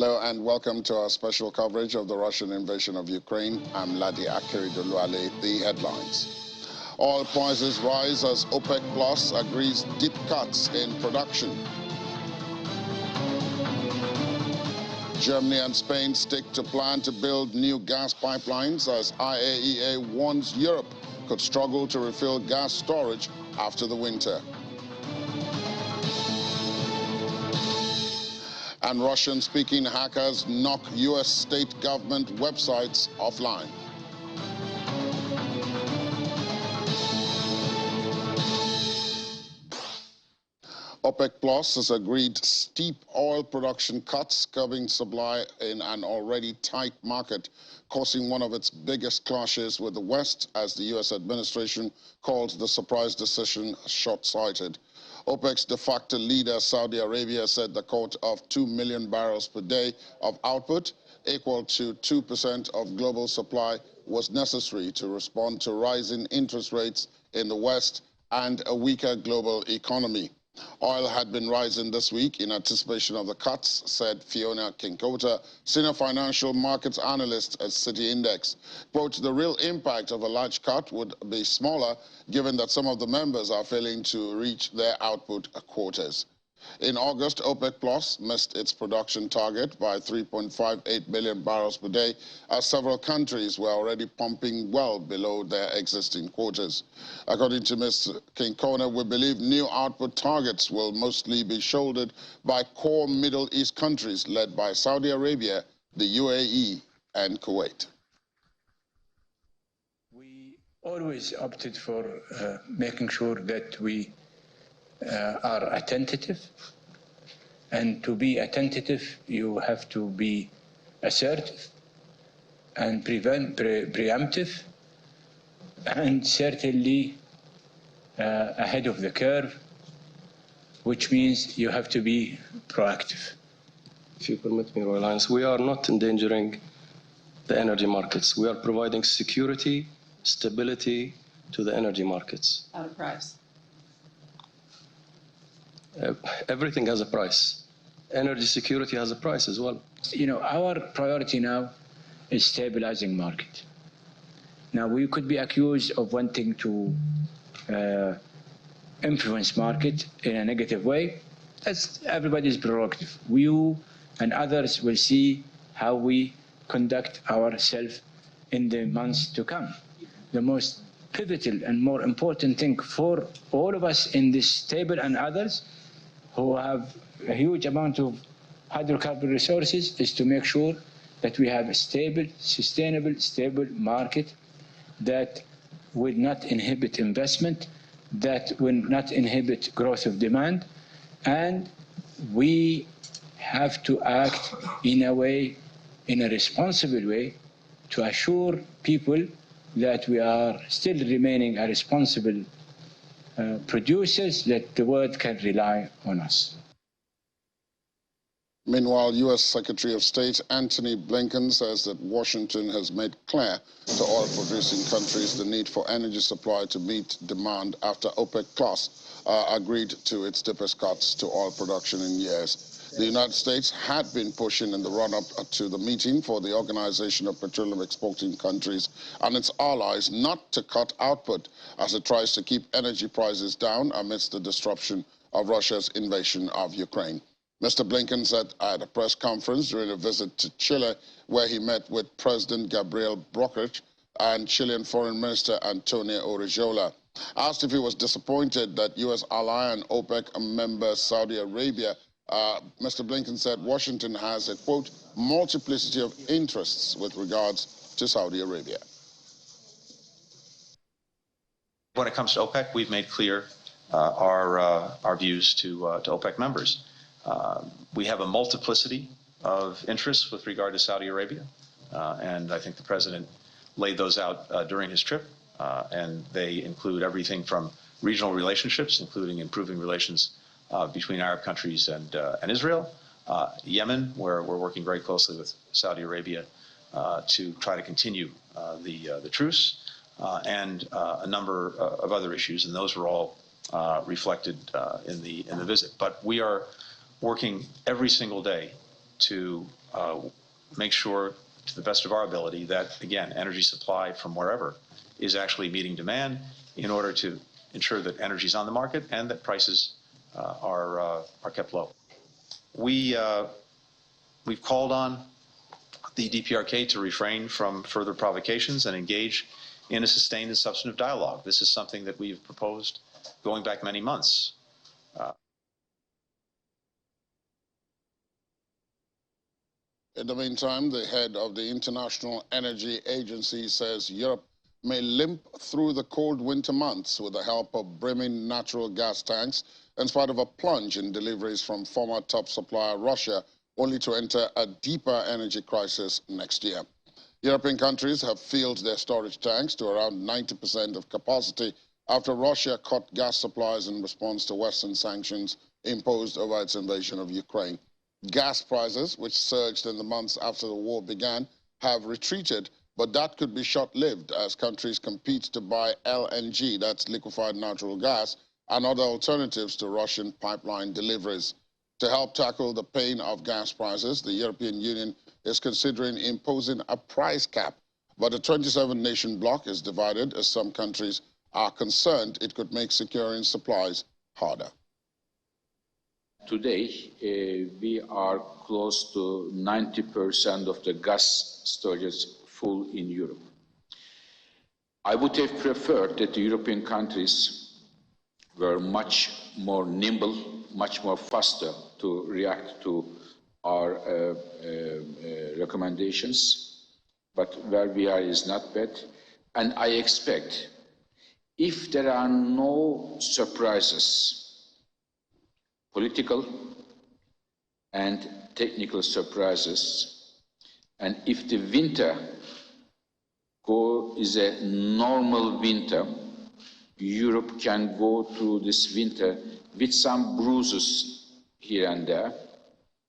Hello and welcome to our special coverage of the Russian invasion of Ukraine. I'm Ladi Akiridoluale. The headlines. Oil prices rise as OPEC Plus agrees deep cuts in production. Germany and Spain stick to plan to build new gas pipelines as IAEA warns Europe could struggle to refill gas storage after the winter. And Russian-speaking hackers knock U.S. state government websites offline. OPEC Plus has agreed steep oil production cuts, curbing supply in an already tight market, causing one of its biggest clashes with the West, as the U.S. administration called the surprise decision short-sighted. OPEC's de facto leader, Saudi Arabia, said the cut of 2 million barrels per day of output, equal to 2% of global supply, was necessary to respond to rising interest rates in the West and a weaker global economy. Oil had been rising this week in anticipation of the cuts, said Fiona Kinkota, senior financial markets analyst at City Index. Quote, the real impact of a large cut would be smaller, given that some of the members are failing to reach their output quotas. In August, OPEC Plus missed its production target by 3.58 million barrels per day, as several countries were already pumping well below their existing quotas. According to Ms. Kinkona, we believe new output targets will mostly be shouldered by core Middle East countries led by Saudi Arabia, the UAE, and Kuwait. We always opted for making sure that we are attentive, and to be attentive you have to be assertive and preemptive and certainly ahead of the curve, which means you have to be proactive. If you permit me, Royal Highness, we are not endangering the energy markets. We are providing security, stability to the energy markets. At a price. Everything has a price. Energy security has a price as well. You know, our priority now is stabilizing market. Now, we could be accused of wanting to influence market in a negative way. That's everybody's prerogative. You and others will see how we conduct ourselves in the months to come. The most pivotal and more important thing for all of us in this table and others who have a huge amount of hydrocarbon resources is to make sure that we have a stable, sustainable, stable market that will not inhibit investment, that will not inhibit growth of demand, and we have to act in a way, in a responsible way, to assure people that we are still remaining a responsible producers, that the world can rely on us. Meanwhile, U.S. Secretary of State Antony Blinken says that Washington has made clear to oil-producing countries the need for energy supply to meet demand after OPEC Plus agreed to its deepest cuts to oil production in years. The United States had been pushing in the run-up to the meeting for the Organization of Petroleum Exporting Countries and its allies not to cut output as it tries to keep energy prices down amidst the disruption of Russia's invasion of Ukraine. Mr. Blinken said at a press conference during a visit to Chile, where he met with President Gabriel Boric and Chilean Foreign Minister Antonio Urrejola. Asked if he was disappointed that U.S. ally and OPEC member Saudi Arabia, Mr. Blinken said Washington has a, quote, multiplicity of interests with regards to Saudi Arabia. When it comes to OPEC, we've made clear our views to OPEC members. We have a multiplicity of interests with regard to Saudi Arabia, and I think the President laid those out during his trip, and they include everything from regional relationships, including improving relations between Arab countries and Israel, Yemen, where we're working very closely with Saudi Arabia to try to continue the truce, and a number of other issues, and those were all reflected in the visit. But we are working every single day to make sure, to the best of our ability, that, again, energy supply from wherever is actually meeting demand in order to ensure that energy is on the market and that prices are kept low. We've called on the DPRK to refrain from further provocations and engage in a sustained and substantive dialogue. This is something that we've proposed going back many months. In the meantime, the head of the International Energy Agency says Europe may limp through the cold winter months with the help of brimming natural gas tanks, in spite of a plunge in deliveries from former top supplier Russia, only to enter a deeper energy crisis next year. European countries have filled their storage tanks to around 90% of capacity after Russia cut gas supplies in response to Western sanctions imposed over its invasion of Ukraine. Gas prices, which surged in the months after the war began, have retreated, but that could be short-lived as countries compete to buy LNG, that's liquefied natural gas, and other alternatives to Russian pipeline deliveries. To help tackle the pain of gas prices, the European Union is considering imposing a price cap, but the 27-nation bloc is divided as some countries are concerned it could make securing supplies harder. Today, we are close to 90% of the gas storage full in Europe. I would have preferred that the European countries were much more nimble, much more faster to react to our recommendations, but where we are is not bad. And I expect, if there are no surprises, political and technical surprises, and if the winter is a normal winter, Europe can go through this winter with some bruises here and there,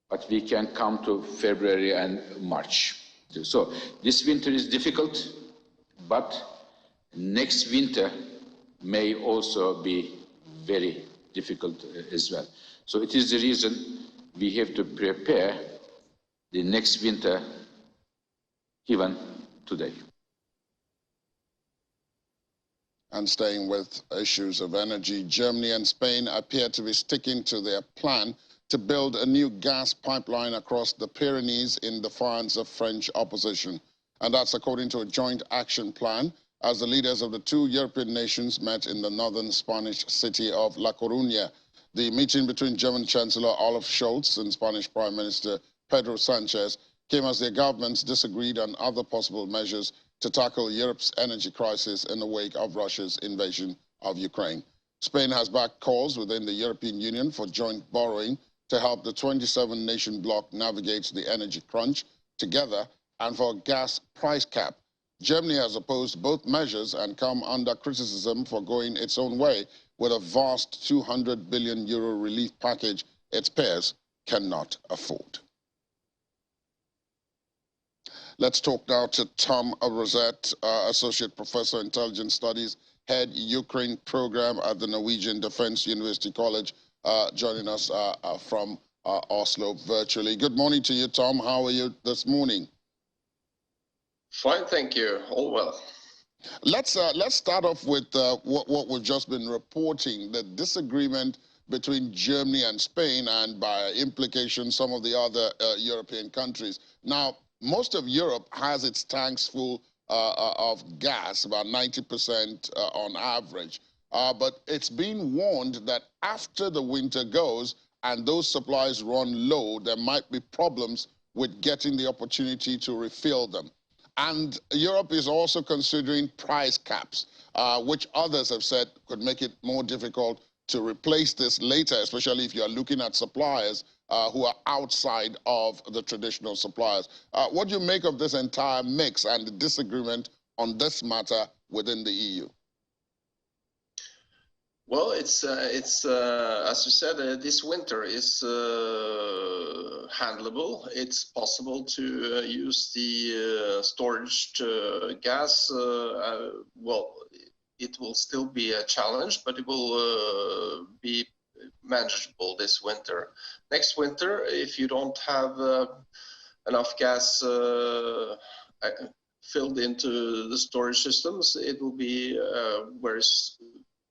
but we can come to February and March. So this winter is difficult, but next winter may also be very difficult as well. So it is the reason we have to prepare the next winter even today. And staying with issues of energy, Germany and Spain appear to be sticking to their plan to build a new gas pipeline across the Pyrenees in defiance of French opposition. And that's according to a joint action plan as the leaders of the two European nations met in the northern Spanish city of La Coruña. The meeting between German Chancellor Olaf Scholz and Spanish Prime Minister Pedro Sanchez came as their governments disagreed on other possible measures to tackle Europe's energy crisis in the wake of Russia's invasion of Ukraine. Spain has backed calls within the European Union for joint borrowing to help the 27-nation bloc navigate the energy crunch together and for a gas price cap. Germany has opposed both measures and come under criticism for going its own way with a vast 200 billion euro relief package its peers cannot afford. Let's talk now to Tom Rosette, Associate Professor, Intelligence Studies, Head Ukraine Program at the Norwegian Defense University College, joining us from Oslo virtually. Good morning to you, Tom. How are you this morning? Fine, thank you. All well. Let's start off with what we've just been reporting, the disagreement between Germany and Spain, and by implication, some of the other European countries. Now, most of Europe has its tanks full of gas, about 90% on average. But it's been warned that after the winter goes and those supplies run low, there might be problems with getting the opportunity to refill them. And Europe is also considering price caps, which others have said could make it more difficult to replace this later, especially if you're looking at suppliers who are outside of the traditional suppliers. What do you make of this entire mix and the disagreement on this matter within the EU? Well, it's as you said, this winter is handleable. It's possible to use the storage gas. Well, it will still be a challenge, but it will be manageable this winter. Next winter, if you don't have enough gas filled into the storage systems, it will be a very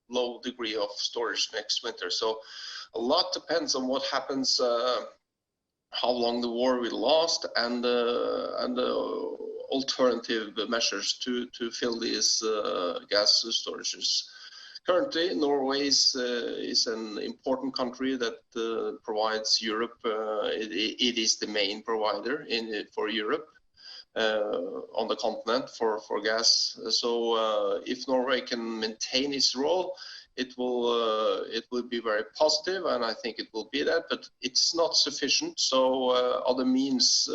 low degree of storage next winter. So a lot depends on what happens, how long the war will last, and alternative measures to fill these gas storages. Currently, Norway is an important country that provides Europe. It is the main provider for Europe on the continent for gas. So if Norway can maintain its role, it will be very positive, and I think it will be that. But it's not sufficient. So other means,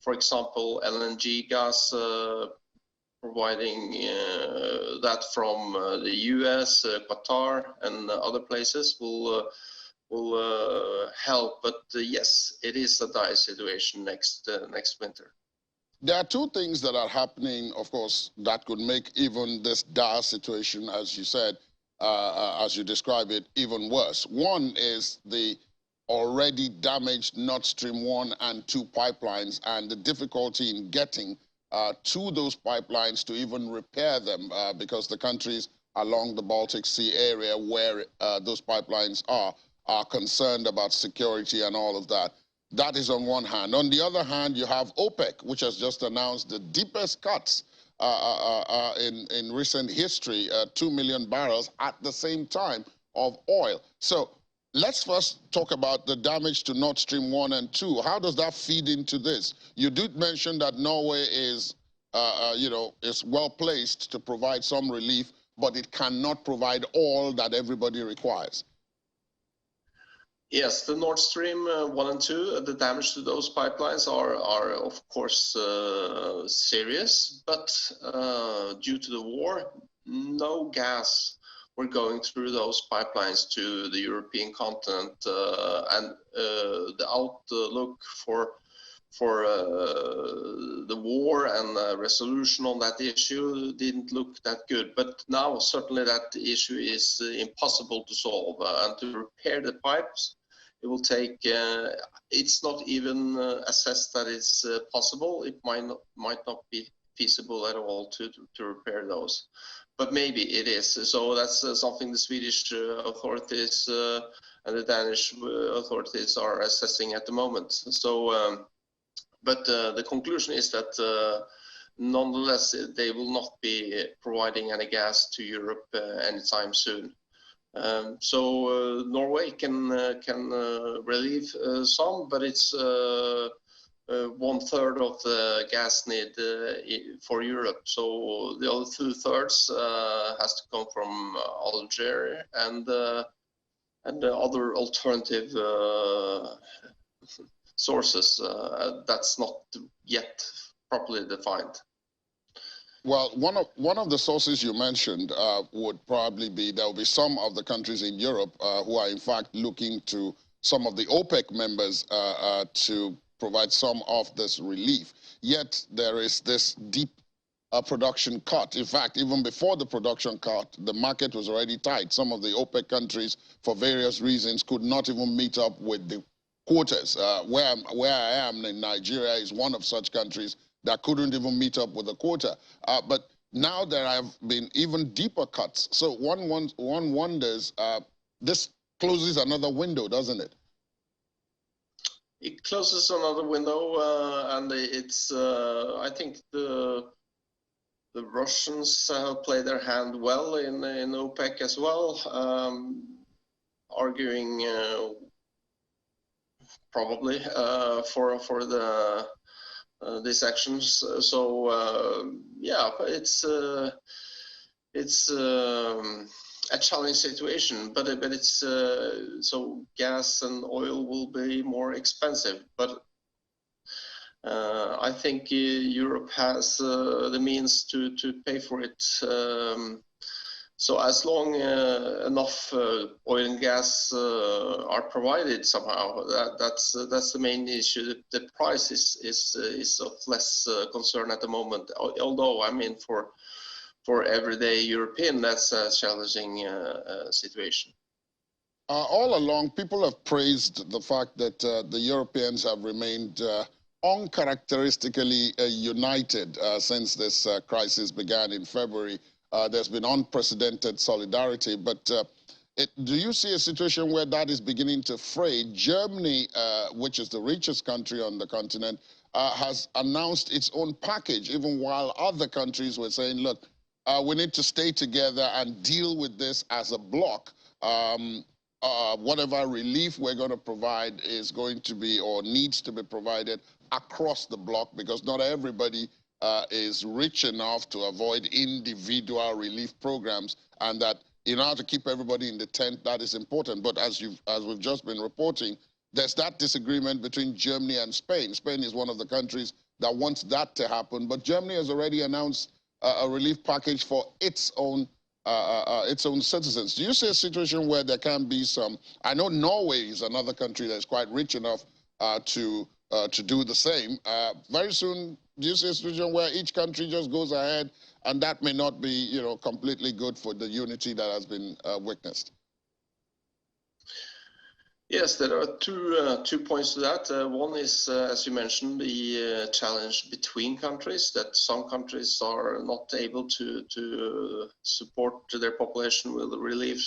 for example, LNG gas. Providing that from the US, Qatar, and other places will help. But yes, it is a dire situation next winter. There are two things that are happening, of course, that could make even this dire situation, as you said, as you describe it, even worse. One is the already damaged Nord Stream 1 and 2 pipelines and the difficulty in getting to those pipelines to even repair them because the countries along the Baltic Sea area where those pipelines are concerned about security and all of that. That is on one hand. On the other hand, you have OPEC, which has just announced the deepest cuts in recent history, 2 million barrels at the same time of oil. So let's first talk about the damage to Nord Stream 1 and 2. How does that feed into this? You did mention that Norway is, is well placed to provide some relief, but it cannot provide all that everybody requires. Yes, the Nord Stream 1 and 2, the damage to those pipelines are of course serious, but due to the war, no gas were going through those pipelines to the European continent, and the outlook for the war and resolution on that issue didn't look that good. But now certainly that issue is impossible to solve, and to repair the pipes, it will take, it's not even assessed that it's possible. It might not be feasible at all to repair those. But maybe it is. So that's something the Swedish authorities and the Danish authorities are assessing at the moment. So, but the conclusion is that nonetheless, they will not be providing any gas to Europe anytime soon. So Norway can relieve some, but it's 1/3 of the gas need for Europe. So the other 2/3 has to come from Algeria and the other alternative sources. That's not yet properly defined. Well, one of the sources you mentioned would probably be there will be some of the countries in Europe who are in fact looking to some of the OPEC members to provide some of this relief. Yet there is this deep production cut. In fact, even before the production cut, the market was already tight. Some of the OPEC countries, for various reasons, could not even meet up with the quotas. Where I am in Nigeria is one of such countries that couldn't even meet up with the quota. But now there have been even deeper cuts. So one wonders, this closes another window, doesn't it? It closes another window, and it's. I think the Russians play their hand well in OPEC as well, arguing probably for the. These actions. So yeah, it's a challenging situation, but it's so gas and oil will be more expensive. But I think Europe has the means to pay for it. So as long enough oil and gas are provided somehow, that's the main issue. The price is of less concern at the moment. Although I mean for everyday European, that's a challenging situation. All along, people have praised the fact that the Europeans have remained uncharacteristically united since this crisis began in February. There's been unprecedented solidarity, but do you see a situation where that is beginning to fray? Germany, which is the richest country on the continent, has announced its own package, even while other countries were saying, look, we need to stay together and deal with this as a bloc. Whatever relief we're going to provide is going to be or needs to be provided across the bloc, because not everybody is rich enough to avoid individual relief programs, and that in order to keep everybody in the tent, that is important. But as we've just been reporting, there's that disagreement between Germany and Spain. Spain is one of the countries that wants that to happen, but Germany has already announced a relief package for its own citizens. Do you see a situation where there can be some? I know Norway is another country that's quite rich enough to do the same. Very soon, do you see a situation where each country just goes ahead, and that may not be, you know, completely good for the unity that has been witnessed? Yes, there are two points to that. One is, as you mentioned, the challenge between countries, that some countries are not able to support their population with relief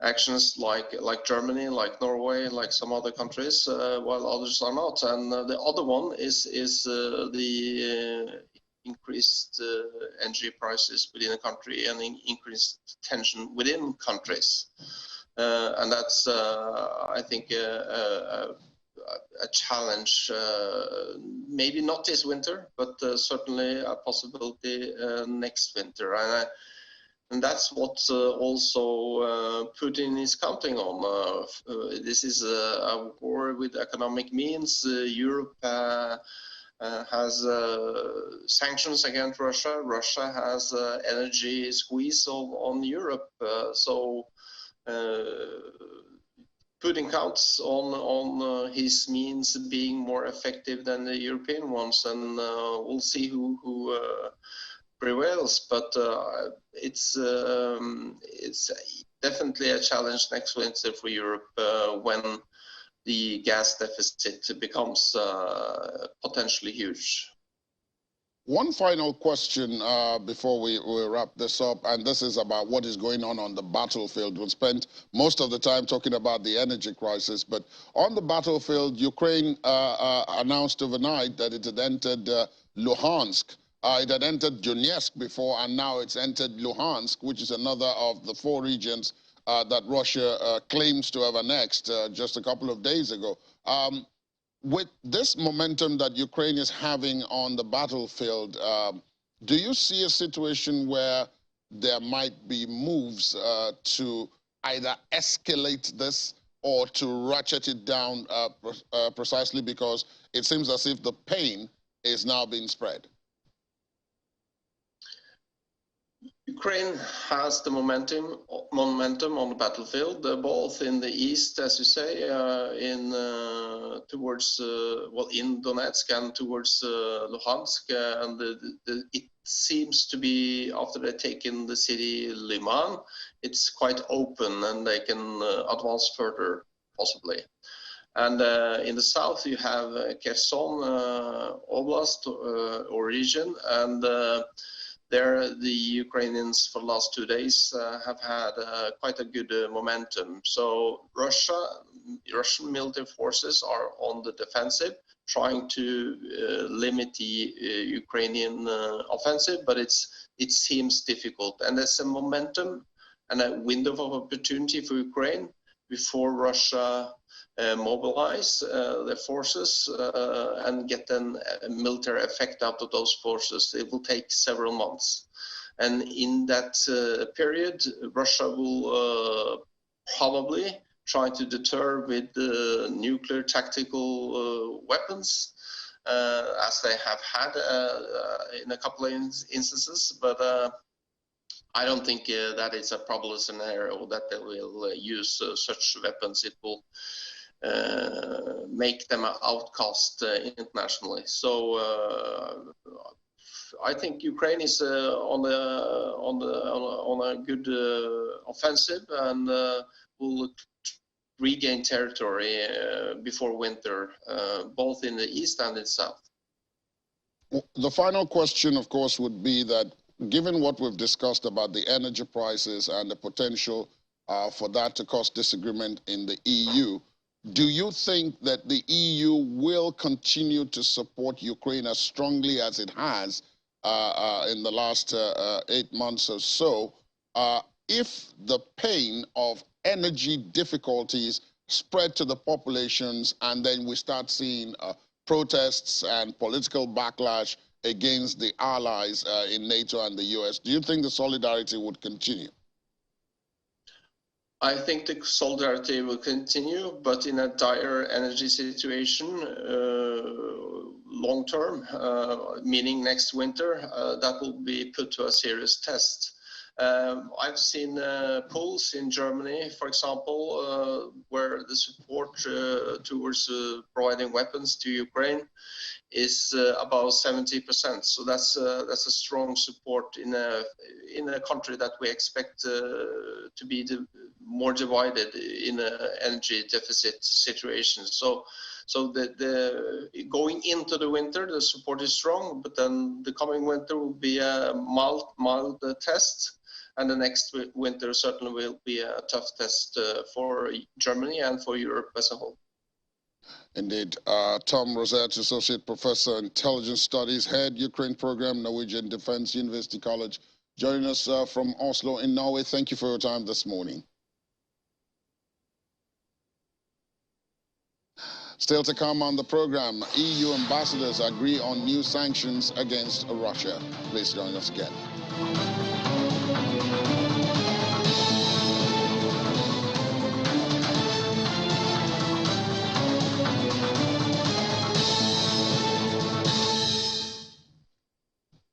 actions like Germany, like Norway, like some other countries, while others are not. And the other one is the increased energy prices within a country and increased tension within countries. And that's, I think, a challenge, maybe not this winter, but certainly a possibility next winter. And that's what also Putin is counting on. This is a war with economic means. Europe has sanctions against Russia. Russia has energy squeeze on Europe. So Putin counts on his means being more effective than the European ones, and we'll see who prevails. But it's definitely a challenge next winter for Europe when the gas deficit becomes potentially huge. One final question before we wrap this up, and this is about what is going on the battlefield. We've spent most of the time talking about the energy crisis, but on the battlefield, Ukraine announced overnight that it had entered Luhansk. It had entered Donetsk before, and now it's entered Luhansk, which is another of the 4 regions that Russia claims to have annexed just a couple of days ago. With this momentum that Ukraine is having on the battlefield, do you see a situation where there might be moves to either escalate this or to ratchet it down precisely because it seems as if the pain is now being spread? Ukraine has the momentum on the battlefield, both in the east, as you say, towards in Donetsk and towards Luhansk, and it seems to be, after they've taken the city Liman, it's quite open and they can advance further, possibly. And in the south, you have Kherson Oblast or region, and there, the Ukrainians for the last 2 days have had quite a good momentum. So Russian military forces are on the defensive, trying to limit the Ukrainian offensive, but it seems difficult. And there's a momentum and a window of opportunity for Ukraine before Russia mobilize their forces and get a military effect out of those forces. It will take several months. And in that period, Russia will probably try to deter with nuclear tactical weapons, as they have had in a couple of instances. But I don't think that is a probable scenario that they will use such weapons. It will make them an outcast internationally. So I think Ukraine is on a good offensive, and will regain territory before winter, both in the east and in the south. The final question, of course, would be that given what we've discussed about the energy prices and the potential for that to cause disagreement in the EU, do you think that the EU will continue to support Ukraine as strongly as it has in the last 8 months or so, if the pain of energy difficulties spread to the populations and then we start seeing protests and political backlash against the allies in NATO and the US? Do you think the solidarity would continue? I think the solidarity will continue, but in a dire energy situation, long term, meaning next winter, that will be put to a serious test. I've seen polls in Germany, for example, where the support towards providing weapons to Ukraine is about 70%. So that's a strong support in a country that we expect to be more divided in an energy deficit situation. So the going into the winter, the support is strong, but then the coming winter will be a mild test. And the next winter certainly will be a tough test for Germany and for Europe as a whole. Indeed. Tom Rosette, Associate Professor, Intelligence Studies, Head, Ukraine Program, Norwegian Defense University College, joining us from Oslo in Norway. Thank you for your time this morning. Still to come on the program, EU ambassadors agree on new sanctions against Russia. Please join us again.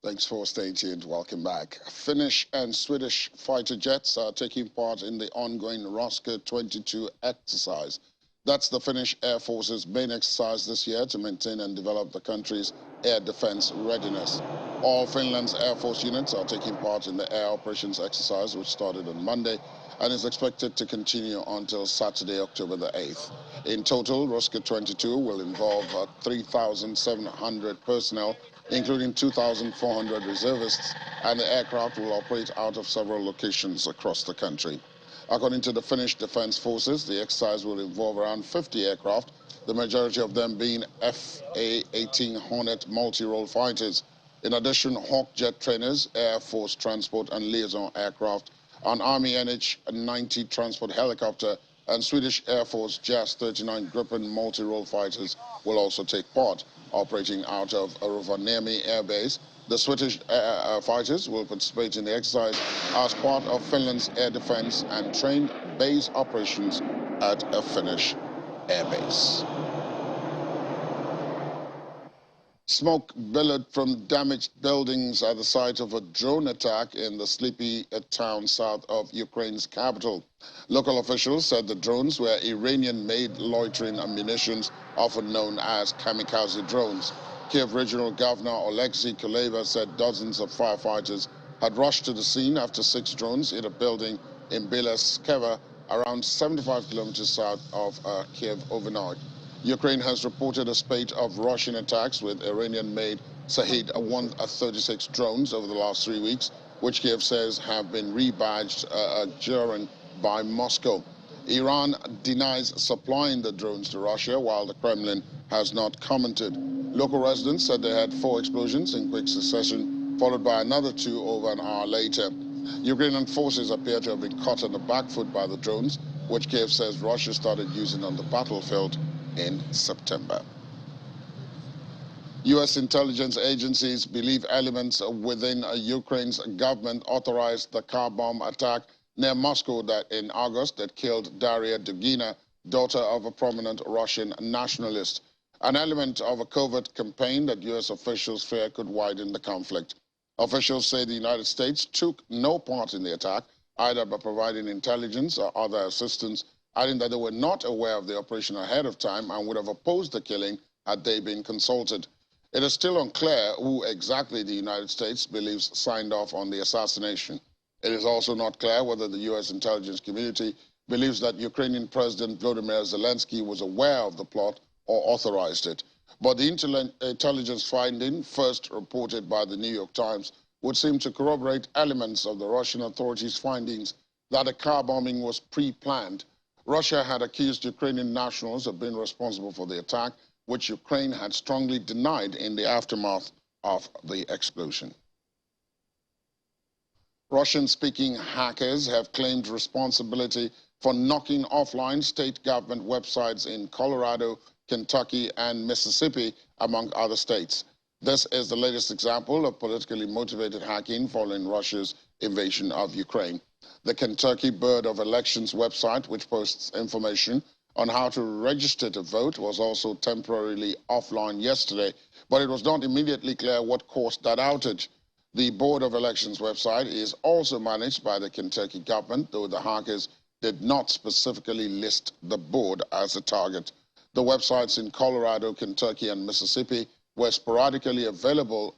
Thanks for staying tuned. Welcome back. Finnish and Swedish fighter jets are taking part in the ongoing Roska 22 exercise. That's the Finnish Air Force's main exercise this year to maintain and develop the country's air defense readiness. All Finland's Air Force units are taking part in the air operations exercise, which started on Monday and is expected to continue until Saturday, October the 8th. In total, Roska 22 will involve 3,700 personnel, including 2,400 reservists, and the aircraft will operate out of several locations across the country. According to the Finnish Defense Forces, the exercise will involve around 50 aircraft, the majority of them being FA-18 Hornet multi-role fighters. In addition, Hawk jet trainers, Air Force transport and liaison aircraft, an Army NH-90 transport helicopter, and Swedish Air Force JAS-39 Gripen multi-role fighters will also take part, operating out of Rovaniemi Air Base. The Swedish fighters will participate in the exercise as part of Finland's air defense and train base operations at a Finnish air base. Smoke billowed from damaged buildings at the site of a drone attack in the sleepy town south of Ukraine's capital. Local officials said the drones were Iranian-made loitering munitions, often known as kamikaze drones. Kiev Regional Governor Oleksiy Kuleba said dozens of firefighters had rushed to the scene after 6 drones hit a building in Bielskeva, around 75 kilometers south of Kiev overnight. Ukraine has reported a spate of Russian attacks with Iranian-made Shahed-136 drones over the last 3 weeks, which Kiev says have been rebadged during by Moscow. Iran denies supplying the drones to Russia, while the Kremlin has not commented. Local residents said they had 4 explosions in quick succession, followed by another 2 over an hour later. Ukrainian forces appear to have been caught on the back foot by the drones, which Kiev says Russia started using on the battlefield in September. U.S. intelligence agencies believe elements within Ukraine's government authorized the car bomb attack near Moscow in August that killed Daria Dugina, daughter of a prominent Russian nationalist, an element of a covert campaign that U.S. officials fear could widen the conflict. Officials say the United States took no part in the attack, either by providing intelligence or other assistance, adding that they were not aware of the operation ahead of time and would have opposed the killing had they been consulted. It is still unclear who exactly the United States believes signed off on the assassination. It is also not clear whether the U.S. intelligence community believes that Ukrainian President Volodymyr Zelensky was aware of the plot or authorized it. But the intelligence finding, first reported by the New York Times, would seem to corroborate elements of the Russian authorities' findings that a car bombing was pre-planned. Russia had accused Ukrainian nationals of being responsible for the attack, which Ukraine had strongly denied in the aftermath of the explosion. Russian-speaking hackers have claimed responsibility for knocking offline state government websites in Colorado, Kentucky, and Mississippi, among other states. This is the latest example of politically motivated hacking following Russia's invasion of Ukraine. The Kentucky Board of Elections website, which posts information on how to register to vote, was also temporarily offline yesterday, but it was not immediately clear what caused that outage. The Board of Elections website is also managed by the Kentucky government, though the hackers did not specifically list the board as a target. The websites in Colorado, Kentucky, and Mississippi were sporadically available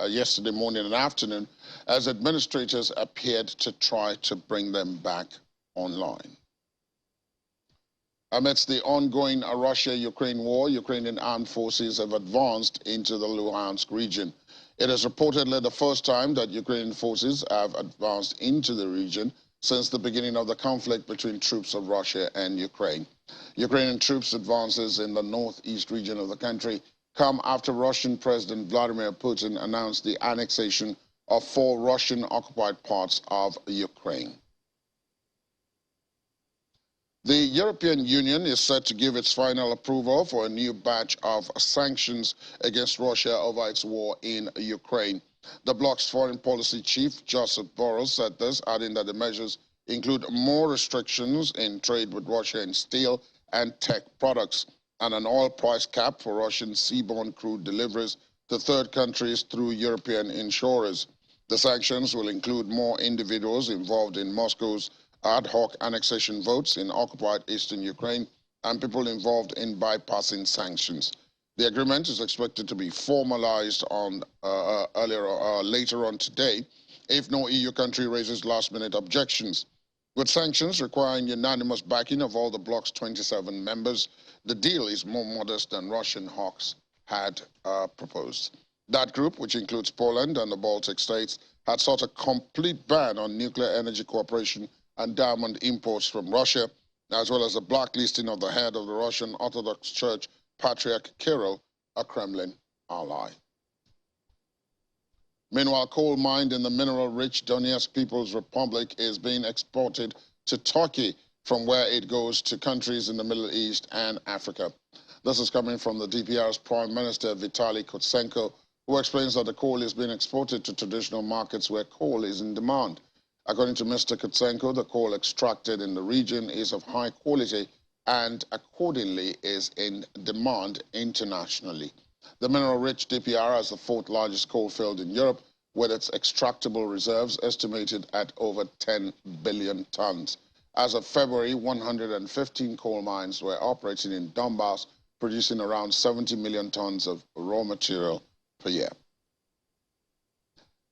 yesterday morning and afternoon as administrators appeared to try to bring them back online. Amidst the ongoing Russia-Ukraine war, Ukrainian armed forces have advanced into the Luhansk region. It is reportedly the first time that Ukrainian forces have advanced into the region since the beginning of the conflict between troops of Russia and Ukraine. Ukrainian troops' advances in the northeast region of the country come after Russian President Vladimir Putin announced the annexation of 4 Russian-occupied parts of Ukraine. The European Union is set to give its final approval for a new batch of sanctions against Russia over its war in Ukraine. The bloc's foreign policy chief, Joseph Borrell, said this, adding that the measures include more restrictions in trade with Russia in steel and tech products, and an oil price cap for Russian seaborne crude deliveries to third countries through European insurers. The sanctions will include more individuals involved in Moscow's ad hoc annexation votes in occupied eastern Ukraine and people involved in bypassing sanctions. The agreement is expected to be formalized on later on today if no EU country raises last-minute objections. With sanctions requiring unanimous backing of all the bloc's 27 members, the deal is more modest than Russian hawks had proposed. That group, which includes Poland and the Baltic states, had sought a complete ban on nuclear energy cooperation and diamond imports from Russia, as well as the blacklisting of the head of the Russian Orthodox Church, Patriarch Kirill, a Kremlin ally. Meanwhile, coal mined in the mineral-rich Donetsk People's Republic is being exported to Turkey, from where it goes to countries in the Middle East and Africa. This is coming from the DPR's Prime Minister, Vitaly Kutsenko, who explains that the coal is being exported to traditional markets where coal is in demand. According to Mr. Kutsenko, the coal extracted in the region is of high quality and accordingly is in demand internationally. The mineral-rich DPR has the 4th largest coal field in Europe, with its extractable reserves estimated at over 10 billion tons. As of February, 115 coal mines were operating in Donbass, producing around 70 million tons of raw material per year.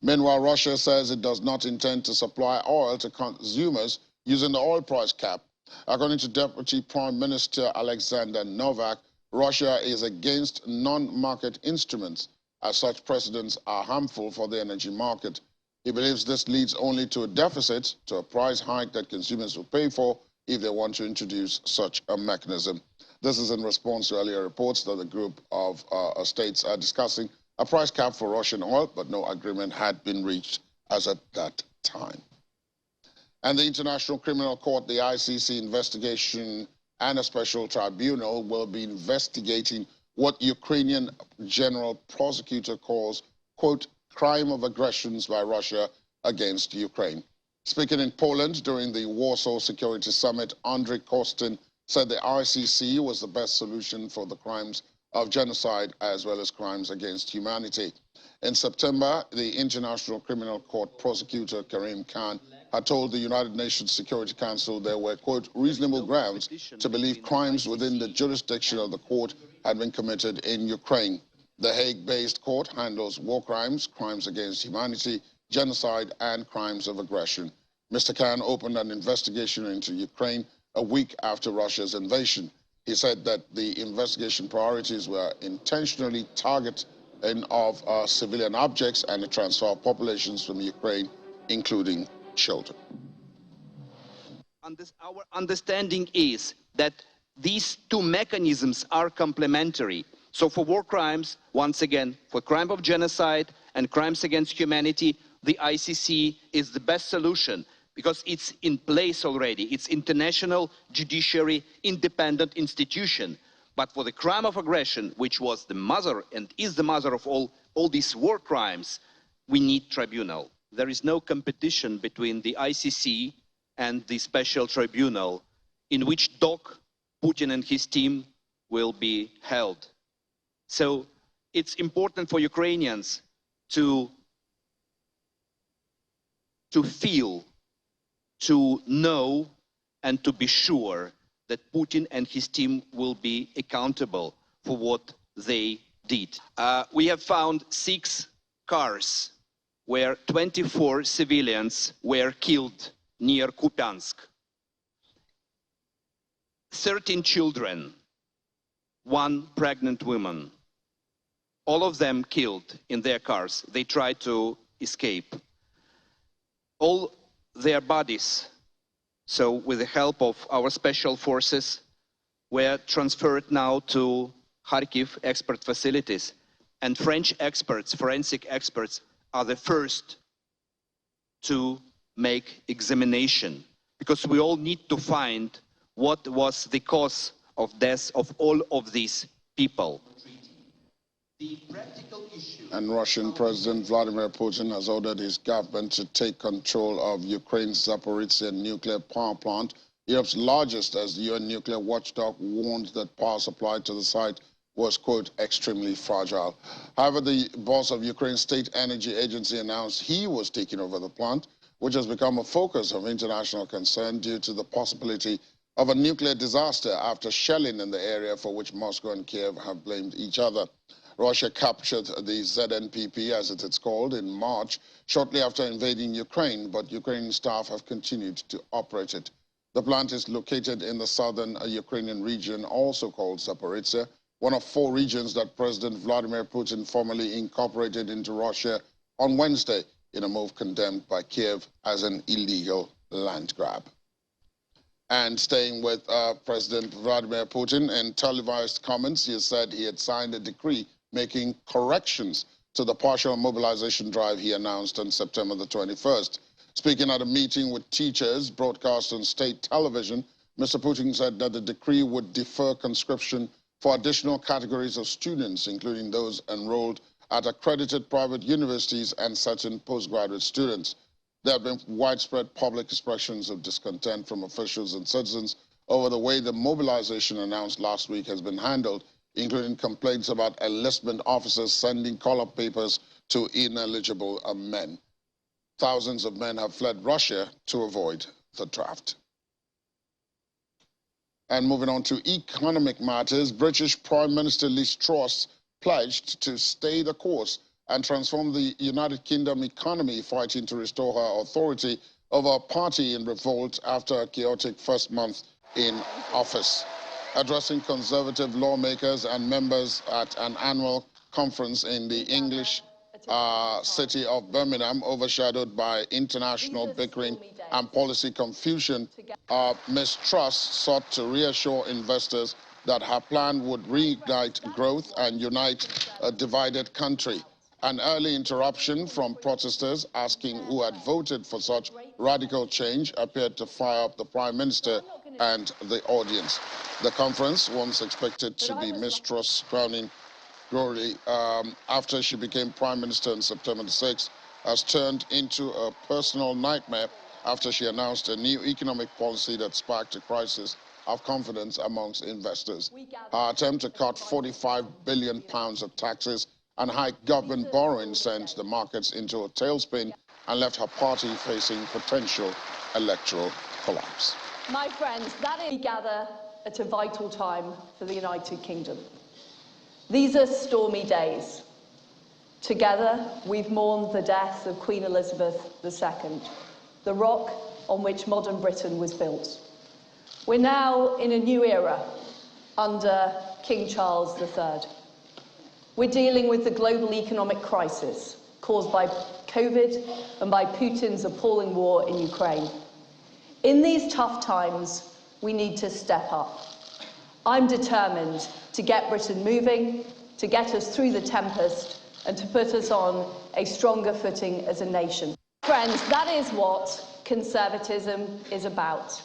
Meanwhile, Russia says it does not intend to supply oil to consumers using the oil price cap. According to Deputy Prime Minister Alexander Novak, Russia is against non-market instruments, as such precedents are harmful for the energy market. He believes this leads only to a deficit, to a price hike that consumers will pay for if they want to introduce such a mechanism. This is in response to earlier reports that the group of states are discussing a price cap for Russian oil, but no agreement had been reached as at that time. And the International Criminal Court, the ICC investigation and a special tribunal will be investigating what Ukrainian General Prosecutor calls, quote, crime of aggressions by Russia against Ukraine. Speaking in Poland during the Warsaw Security Summit, Andrzej Kostin said the ICC was the best solution for the crimes of genocide as well as crimes against humanity. In September, the International Criminal Court prosecutor Karim Khan had told the United Nations Security Council there were, quote, reasonable grounds to believe crimes within the jurisdiction of the court had been committed in Ukraine. The Hague-based court handles war crimes, crimes against humanity, genocide, and crimes of aggression. Mr. Khan opened an investigation into Ukraine a week after Russia's invasion. He said that the investigation priorities were intentionally targeting of civilian objects and the transfer of populations from Ukraine, including children. Our understanding is that these two mechanisms are complementary. So for war crimes, once again, for crime of genocide and crimes against humanity, the ICC is the best solution because it's in place already. It's international judiciary independent institution. But for the crime of aggression, which was the mother and is the mother of all these war crimes, we need tribunal. There is no competition between the ICC and the special tribunal in which Putin and his team will be held. So it's important for Ukrainians to feel, to know, and to be sure that Putin and his team will be accountable for what they did. We have found 6 cars where 24 civilians were killed near Kupiansk. 13 children, 1 pregnant woman, all of them killed in their cars. They tried to escape. All their bodies, so with the help of our special forces, were transferred now to Kharkiv expert facilities. And French experts, forensic experts, are the first to make examination, because we all need to find what was the cause of death of all of these people. And Russian President Vladimir Putin has ordered his government to take control of Ukraine's Zaporizhzhia nuclear power plant, Europe's largest, as the UN nuclear watchdog warned that power supply to the site was, quote, extremely fragile. However, the boss of Ukraine's state energy agency announced he was taking over the plant, which has become a focus of international concern due to the possibility of a nuclear disaster after shelling in the area, for which Moscow and Kiev have blamed each other. Russia captured the ZNPP, as it is called, in March, shortly after invading Ukraine, but Ukrainian staff have continued to operate it. The plant is located in the southern Ukrainian region, also called Zaporizhzhia, one of 4 regions that President Vladimir Putin formally incorporated into Russia on Wednesday, in a move condemned by Kiev as an illegal land grab. And staying with President Vladimir Putin, in televised comments, he said he had signed a decree making corrections to the partial mobilization drive he announced on September the 21st. Speaking at a meeting with teachers broadcast on state television, Mr. Putin said that the decree would defer conscription for additional categories of students, including those enrolled at accredited private universities and certain postgraduate students. There have been widespread public expressions of discontent from officials and citizens over the way the mobilization announced last week has been handled, including complaints about enlistment officers sending call-up papers to ineligible men. Thousands of men have fled Russia to avoid the draft. And moving on to economic matters, British Prime Minister Liz Truss pledged to stay the course and transform the United Kingdom economy, fighting to restore her authority over a party in revolt after a chaotic first month in office. Addressing Conservative lawmakers and members at an annual conference in the English city of Birmingham, overshadowed by international bickering and policy confusion, Ms. Truss sought to reassure investors that her plan would reignite growth and unite a divided country. An early interruption from protesters asking who had voted for such radical change appeared to fire up the Prime Minister and the audience. The conference, once expected to be Ms. Truss' crowning glory after she became Prime Minister on September the 6th, has turned into a personal nightmare after she announced a new economic policy that sparked a crisis of confidence amongst investors. Her attempt to cut £45 billion of taxes and hike government borrowing sent the markets into a tailspin and left her party facing potential electoral collapse. My friends, we gather at a vital time for the United Kingdom. These are stormy days. Together, we've mourned the death of Queen Elizabeth II, the rock on which modern Britain was built. We're now in a new era under King Charles III. We're dealing with the global economic crisis caused by COVID and by Putin's appalling war in Ukraine. In these tough times, we need to step up. I'm determined to get Britain moving, to get us through the tempest, and to put us on a stronger footing as a nation. Friends, that is what conservatism is about.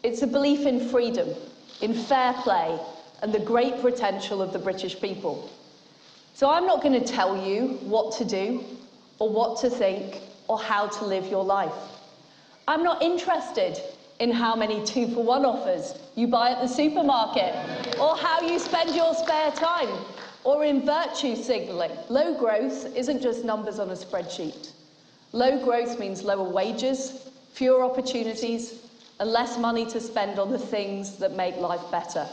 It's a belief in freedom, in fair play, and the great potential of the British people. So I'm not going to tell you what to do, or what to think, or how to live your life. I'm not interested in how many 2-for-1 offers you buy at the supermarket, or how you spend your spare time, or in virtue signalling. Low growth isn't just numbers on a spreadsheet. Low growth means lower wages, fewer opportunities, and less money to spend on the things that make life better.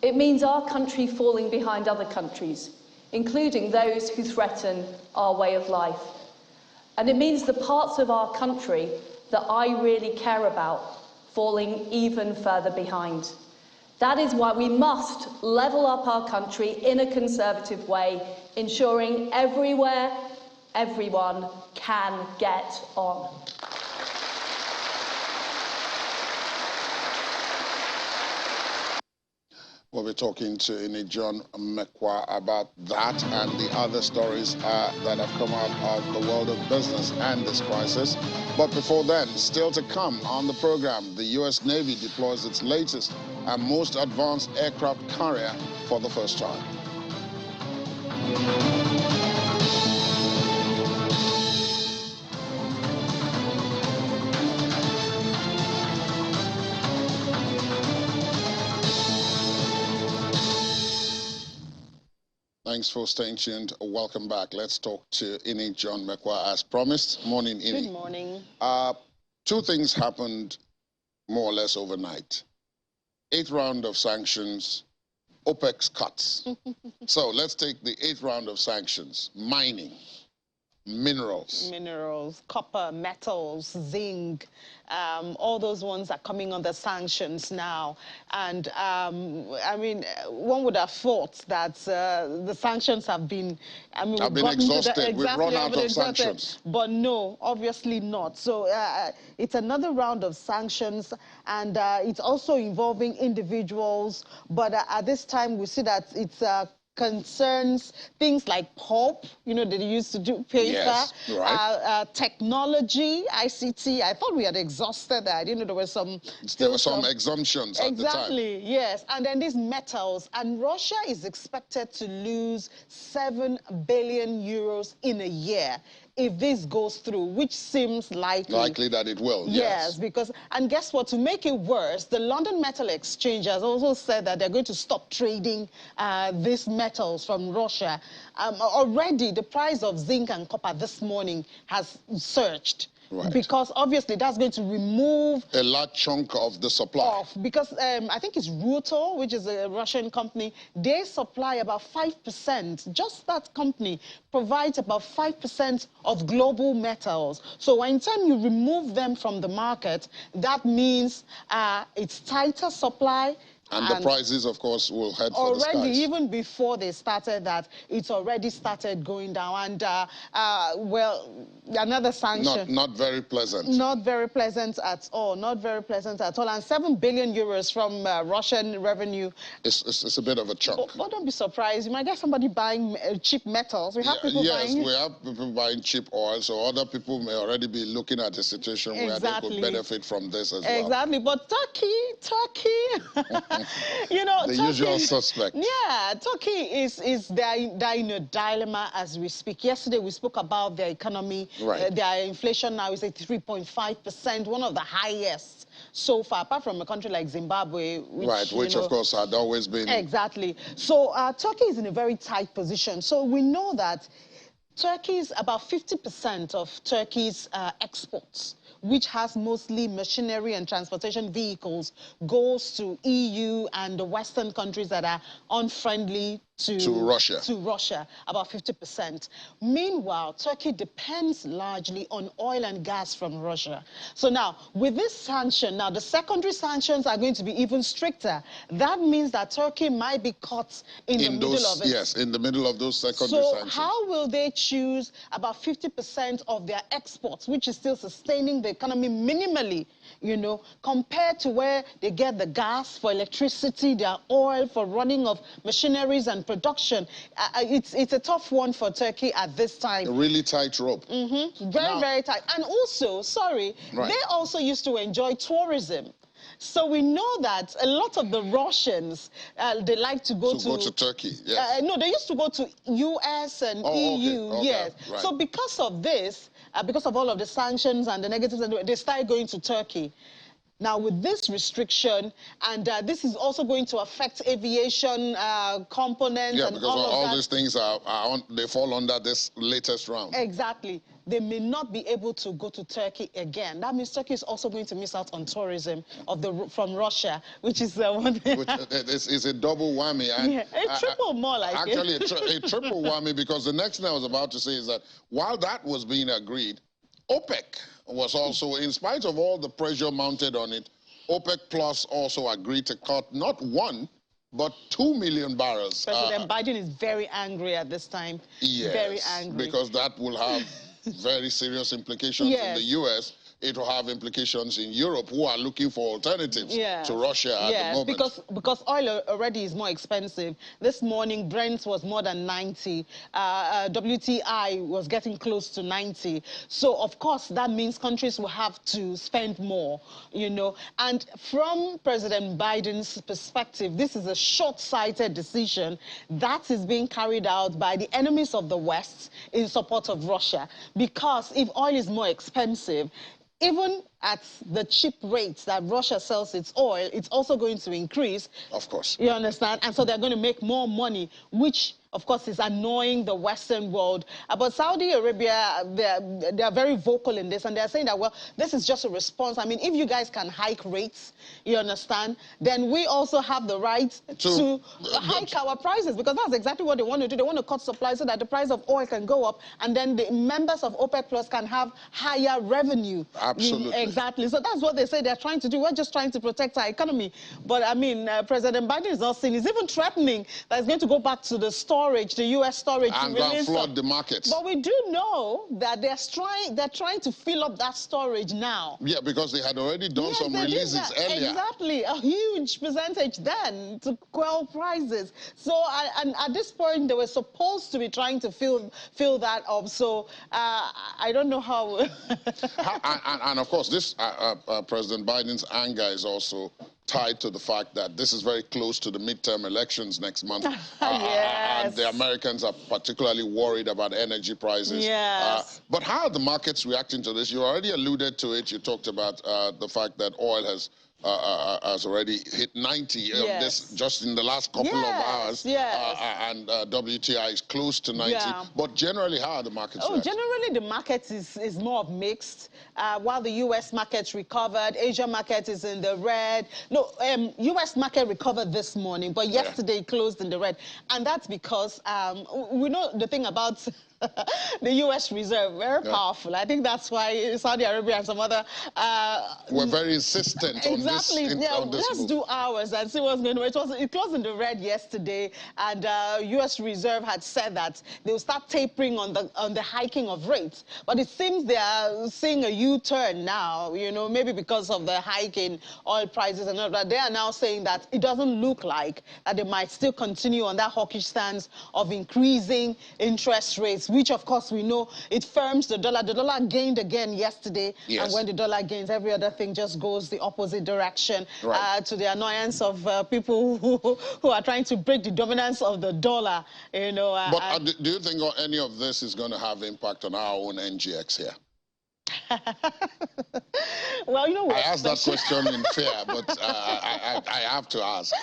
It means our country falling behind other countries, including those who threaten our way of life. And it means the parts of our country that I really care about falling even further behind. That is why we must level up our country in a conservative way, ensuring everywhere, everyone can get on. We'll be talking to Inijon Mekwa about that and the other stories that have come out of the world of business and this crisis. But before then, still to come on the program, the U.S. Navy deploys its latest and most advanced aircraft carrier for the first time. Thanks for staying tuned. Welcome back. Let's talk to Inijon Mekwa as promised. Morning, Ini. Good morning. Two things happened more or less overnight. 8th round of sanctions, OPEC's cuts. So let's take the 8th round of sanctions. Mining, minerals. Minerals, copper, metals, zinc, all those ones are coming under sanctions now. And I mean, one would have thought that the sanctions have been, have been exhausted. We've run out of sanctions. But no, obviously not. So it's another round of sanctions, and it's also involving individuals. But at this time, we see that it's concerns things like pulp, you know, that they used to do paper, yes, right. Technology, ICT. I thought we had exhausted that. You know, there were some exemptions at the time. Exactly, yes. And then these metals. And Russia is expected to lose 7 billion euros in a year if this goes through, which seems likely. Likely that it will, yes. Because, and guess what, to make it worse, the London Metal Exchange has also said that they're going to stop trading these metals from Russia. Already, the price of zinc and copper this morning has surged. Right. Because obviously that's going to remove a large chunk of the supply. Because I think it's Ruto, which is a Russian company, they supply about 5%. Just that company provides about 5% of global metals. So anytime you remove them from the market, that means it's tighter supply. And the prices, of course, will head for the skies. Already, even before they started that, it's already started going down. And, well, another sanction. Not very pleasant. Not very pleasant at all. Not very pleasant at all. And 7 billion euros from Russian revenue. It's a bit of a chunk. But don't be surprised. You might get somebody buying cheap metals. We have people buying... Yes, we have people buying cheap oil. So other people may already be looking at a situation where they could benefit from this as well. Exactly. But Turkey... You know, the Turkey, usual suspect. Yeah, Turkey they're in a dilemma as we speak. Yesterday we spoke about their economy. Right. Their inflation now is at 3.5%, one of the highest so far, apart from a country like Zimbabwe. Which of course had always been. Exactly. So Turkey is in a very tight position. So we know that Turkey's about 50% of Turkey's exports which has mostly machinery and transportation vehicles, goes to EU and the Western countries that are unfriendly to Russia, about 50%. Meanwhile, Turkey depends largely on oil and gas from Russia. So now, with this sanction, now the secondary sanctions are going to be even stricter. That means that Turkey might be caught in the middle of it. Yes, in the middle of those secondary sanctions. So how will they choose about 50% of their exports, which is still sustaining the economy minimally, you know, compared to where they get the gas for electricity, their oil for running of machineries and production? It's a tough one for Turkey at this time. A really tight rope. Very tight. And also, sorry, they also used to enjoy tourism. So we know that a lot of the Russians, they like to go to Turkey, yes. No, they used to go to US and EU, yes. Right. So because of this, because of all of the sanctions and the negatives, they started going to Turkey. Now, with this restriction, and this is also going to affect aviation components and because all these things they fall under this latest round. Exactly. They may not be able to go to Turkey again. That means Turkey is also going to miss out on tourism from Russia, which is one thing. Which is a double whammy. And a triple more like actually, a triple whammy, because the next thing I was about to say is that while that was being agreed, OPEC was also, in spite of all the pressure mounted on it, OPEC Plus also agreed to cut not 1, but 2 million barrels. President Biden is very angry at this time. Yes, very angry. Because that will have very serious implications in the U.S. It will have implications in Europe, who are looking for alternatives to Russia at the moment. Because oil already is more expensive. This morning, Brent was more than 90. WTI was getting close to 90. So, of course, that means countries will have to spend more, you know. And from President Biden's perspective, this is a short-sighted decision that is being carried out by the enemies of the West in support of Russia. Because if oil is more expensive, even at the cheap rates that Russia sells its oil, it's also going to increase. Of course. You understand? And so they're going to make more money, which, of course, is annoying the Western world. But Saudi Arabia, they're very vocal in this, and they're saying that, well, this is just a response. I mean, if you guys can hike rates, you understand, then we also have the right to hike our prices, because that's exactly what they want to do. They want to cut supply so that the price of oil can go up, and then the members of OPEC Plus can have higher revenue. Absolutely. Exactly. So that's what they say they're trying to do. We're just trying to protect our economy. But, I mean, President Biden is not saying, he's even threatening that he's going to go back to the storage, the U.S. storage. And go and flood the markets. But we do know that they're trying to fill up that storage now. Yeah, because they had already done some releases earlier. Exactly. A huge percentage then to quell prices. So, and at this point, they were supposed to be trying to fill that up. So, I don't know how. And of course, this President Biden's anger is also tied to the fact that this is very close to the midterm elections next month. And the Americans are particularly worried about energy prices. Yes. But how are the markets reacting to this? You already alluded to it. You talked about the fact that oil has already hit 90 this just in the last couple of hours. And WTI is close to 90. But generally, how are the markets reacting? Generally, the market is more of mixed. While the U.S. market recovered, Asia market is in the red. No, U.S. market recovered this morning, but yesterday it closed in the red. And that's because we know the thing about the U.S. Reserve, very powerful. I think that's why Saudi Arabia and some other... We're very insistent on this. Let's do ours and see what's going on. It closed in the red yesterday, and U.S. Reserve had said that they will start tapering on the hiking of rates. But it seems they are seeing a U-turn now, you know, maybe because of the hike in oil prices and all that. They are now saying that it doesn't look like that they might still continue on that hawkish stance of increasing interest rates, which, of course, we know it firms the dollar. The dollar gained again yesterday. And when the dollar gains, every other thing just goes the opposite direction, to the annoyance of people who are trying to break the dominance of the dollar. You know. But do you think any of this is going to have impact on our own NGX here? Well, you know what? I asked that question in fear, but I have to ask.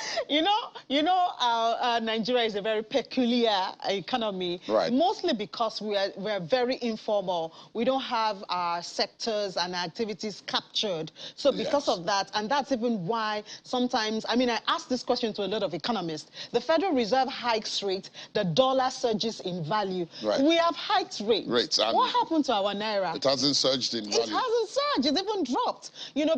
Nigeria is a very peculiar economy, right. Mostly because we're very informal. We don't have our sectors and activities captured. So because of that, and that's even why sometimes, I mean, I asked this question to a lot of economists. The Federal Reserve hikes rate, the dollar surges in value. Right. We have hiked rates. What happened to our naira? It hasn't surged in value. It hasn't surged. It's even dropped.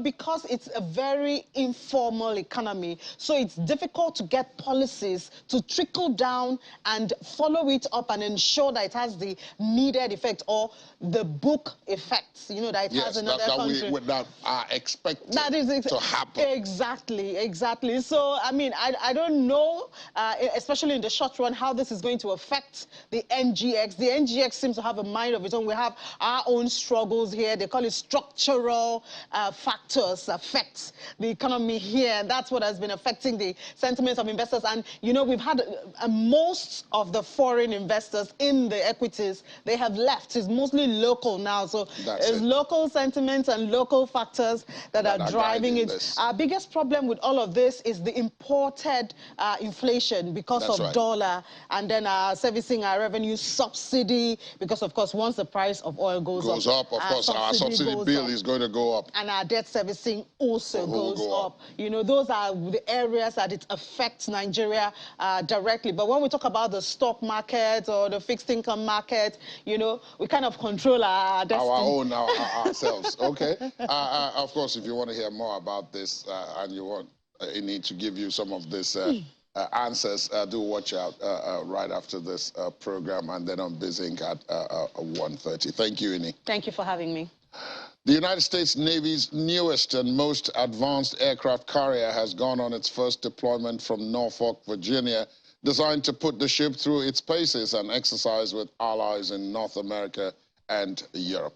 Because it's a very informal economy. So it's difficult to get policies to trickle down and follow it up and ensure that it has the needed effect or the book effects, that it has another country. That are expected to happen. Exactly. So, I mean, I don't know, especially in the short run, how this is going to affect the NGX. The NGX seems to have a mind of its own. We have our own struggles here. They call it structural factors affect the economy here. And that's what has been affecting the sentiments of investors. And, we've had most of the foreign investors in the equities, they have left. It's mostly local now. So it's local sentiments and local factors that are driving it. Our biggest problem with all of this is the imported inflation because of dollar, and then servicing our revenue subsidy, because, of course, once the price of oil goes up, of course, our subsidy bill is going to go up. And our debt servicing also goes up. Those are the areas that it affects Nigeria directly. But when we talk about the stock market or the fixed income market, we kind of control our destiny. Ourselves. Okay. Of course, if you want to hear more about this and you need to give you some of this answers, do watch out right after this program and then on BizInc at 1:30. Thank you, Ini. Thank you for having me. The United States Navy's newest and most advanced aircraft carrier has gone on its first deployment from Norfolk, Virginia, designed to put the ship through its paces and exercise with allies in North America and Europe.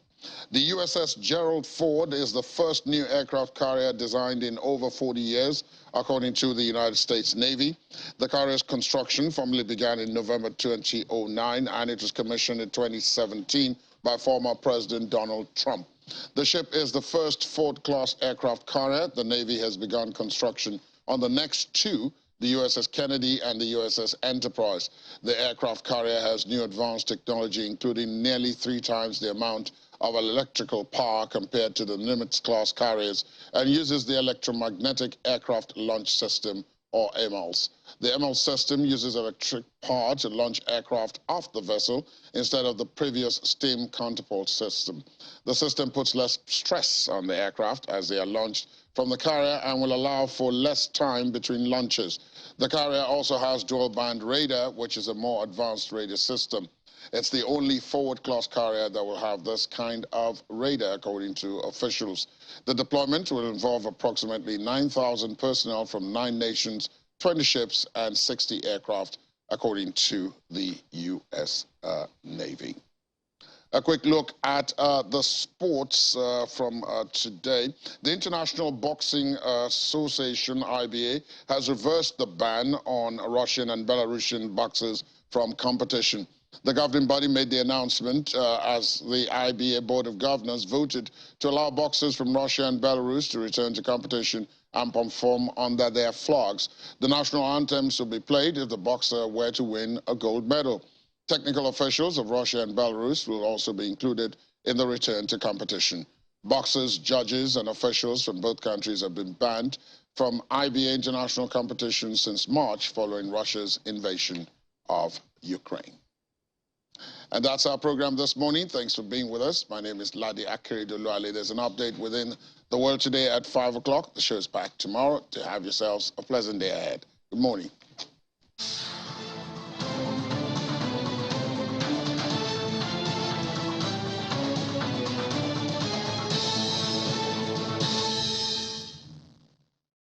The USS Gerald Ford is the first new aircraft carrier designed in over 40 years, according to the United States Navy. The carrier's construction formally began in November 2009, and it was commissioned in 2017 by former President Donald Trump. The ship is the first Ford-class aircraft carrier. The Navy has begun construction on the next two, the USS Kennedy and the USS Enterprise. The aircraft carrier has new advanced technology, including nearly 3 times the amount of electrical power compared to the Nimitz-class carriers, and uses the electromagnetic aircraft launch system, or EMALS. The EMALS system uses electric power to launch aircraft off the vessel instead of the previous steam counterpart system. The system puts less stress on the aircraft as they are launched from the carrier and will allow for less time between launches. The carrier also has dual-band radar, which is a more advanced radar system. It's the only Ford-class carrier that will have this kind of radar, according to officials. The deployment will involve approximately 9,000 personnel from 9 nations, 20 ships, and 60 aircraft, according to the U.S. Navy. A quick look at the sports from today. The International Boxing Association, IBA, has reversed the ban on Russian and Belarusian boxers from competition. The governing body made the announcement as the IBA Board of Governors voted to allow boxers from Russia and Belarus to return to competition and perform under their flags. The national anthems will be played if the boxer were to win a gold medal. Technical officials of Russia and Belarus will also be included in the return to competition. Boxers, judges, and officials from both countries have been banned from IBA international competition since March following Russia's invasion of Ukraine. And that's our program this morning. Thanks for being with us. My name is Ladi Akeredoluale. There's an update within the world today at 5 o'clock. The show's back tomorrow. To have yourselves a pleasant day ahead. Good morning.